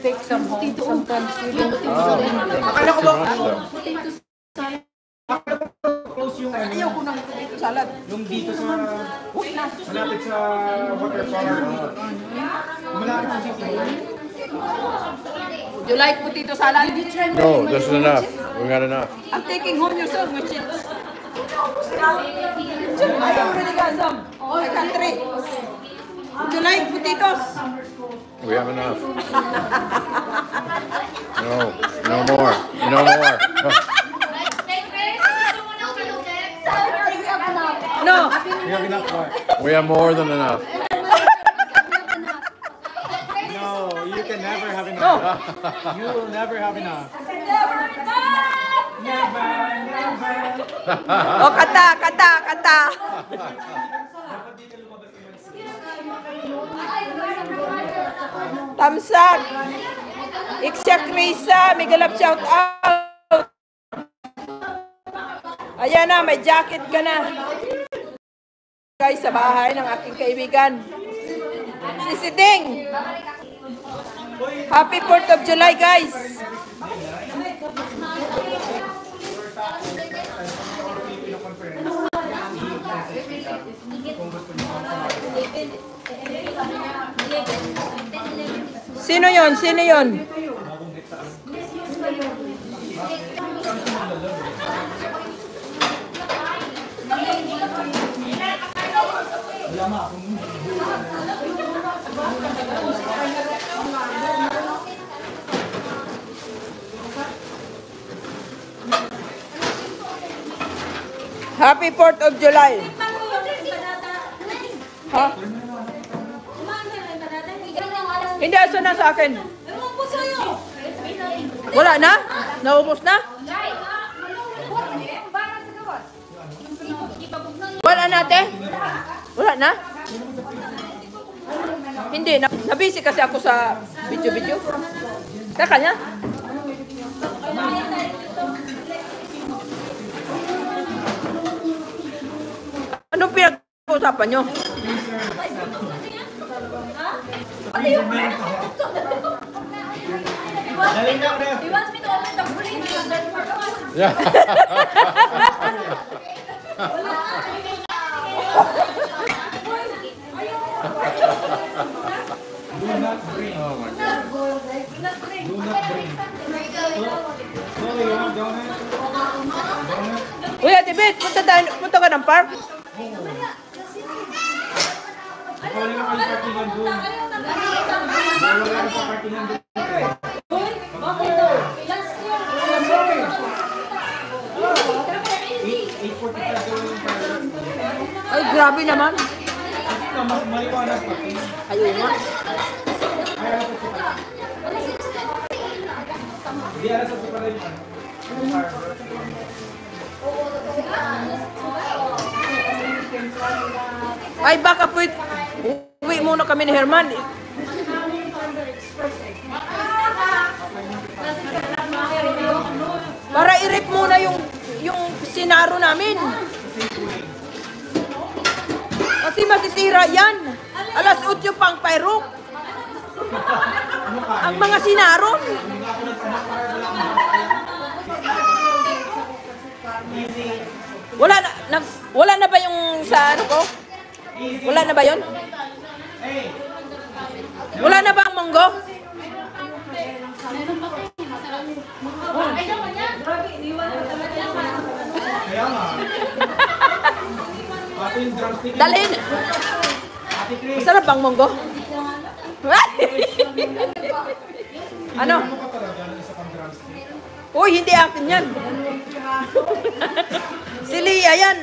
take some home sometimes. Akala ko ba? Close yung ano. Ayaw ko ng potato salad. Yung dito sa... malapit sa water park. Malapit sa city. Would you like potato salad? No, this is enough. We got enough. I'm taking home yourself, my chips. I already got some. I got 3. Would you like potatoes? We have enough. No more. No more. No. We have enough more. We have more than enough. No, you can never have enough. No. You will never have enough. Oh, kata. Tamsak. Iksya Krisa, Migalap shout out. Ayan na, may jacket ka na. Guys, sa bahay ng aking kaibigan. Si Siding. Happy 4th of July, guys. Sino yon? Sino yon? Happy 4th of July. Ha? Hindi, asa na sa akin. Wala na? Naubos na? Wala na, ate? Wala na? Hindi, nabisi kasi ako sa video-video. Kaka niya? Anong pinag-uusapan nyo? He wants me to open the fridge. Yeah. Do not bring. Oh my God. Do not bring. No, you want donut? Donut? Uy, Ate Bet, punta ka ng park? Ikaw lang ang parkingan doon. Wala lang sa parkingan doon. Ay, grabe naman. Mas maliwanag pa. Ayun nga. Hindi alas sa super rin. Ay, baka pwede. Uwi muna kami ni Herman. Para i-rip muna yung sinaro namin. Kasi masisira yan. Alas 8 pang pairok. Ang mga sinaron. Wala na ba yung sa ano ko? Wala na ba yun? Wala na ba ang monggo? Kaya nga. Pati yung drumstick. Dalhin. Ate Chris. Masarap bang monggo? Ano? Ano ka talaga ng isa pang drumstick? Uy, hindi akin yan. Si Lia yan.